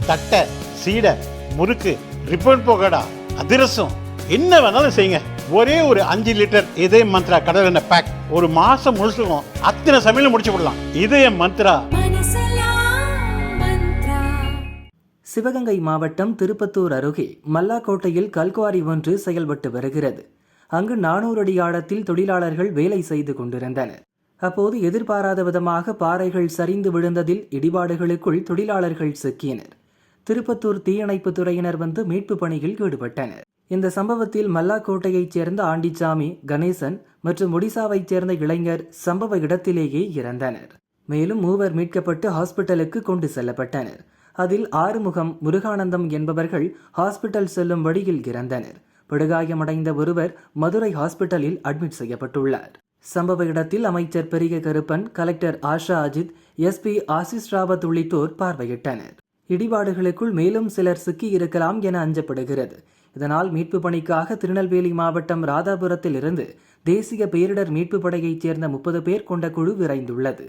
தட்டை, சீடை, முறுக்கு, ரிப்பன் போகடா, அதிரசம், என்ன வேணாலும் செய்யுங்க. ஒரே ஒரு 5 லிட்டர் இதய மந்த்ரா கடல் எண்ணெய் பேக் ஒரு மாசம் முழுசுக்கும் அத்தனை சமையலும் முடிச்சு விடலாம். இதய மந்த்ரா. சிவகங்கை மாவட்டம் திருப்பத்தூர் அருகே மல்லாக்கோட்டையில் கல்குவாரி ஒன்று செயல்பட்டு வருகிறது. அங்கு 400 அடி ஆழத்தில் தொழிலாளர்கள் வேலை செய்து கொண்டிருந்தனர். அப்போது எதிர்பாராத விதமாக பாறைகள் சரிந்து விழுந்ததில் இடிபாடுகளுக்குள் தொழிலாளர்கள் சிக்கினர். திருப்பத்தூர் தீயணைப்பு துறையினர் வந்து மீட்பு பணியில் ஈடுபட்டனர். இந்த சம்பவத்தில் மல்லாக்கோட்டையைச் சேர்ந்த ஆண்டிச்சாமி, கணேசன் மற்றும் ஒடிசாவைச் சேர்ந்த இளைஞர் சம்பவ இடத்திலேயே இறந்தனர். மேலும் 3 மீட்கப்பட்டு ஹாஸ்பிட்டலுக்கு கொண்டு செல்லப்பட்டனர். அதில் ஆறுமுகம், முருகானந்தம் என்பவர்கள் ஹாஸ்பிட்டல் செல்லும் வழியில் இறந்தனர். படுகாயமடைந்த ஒருவர் மதுரை ஹாஸ்பிட்டலில் அட்மிட் செய்யப்பட்டுள்ளார். சம்பவ இடத்தில் அமைச்சர் பெரிய கருப்பன், கலெக்டர் ஆஷா அஜித், SP ஆசிஸ் ராவத் உள்ளிட்டோர் பார்வையிட்டனர். இடிபாடுகளுக்குள் மேலும் சிலர் சிக்கி இருக்கலாம் என அஞ்சப்படுகிறது. இதனால் மீட்பு பணிக்காக திருநெல்வேலி மாவட்டம் ராதாபுரத்தில் இருந்து தேசிய பேரிடர் மீட்பு படையைச் சேர்ந்த 30 பேர் கொண்ட குழு விரைந்துள்ளது.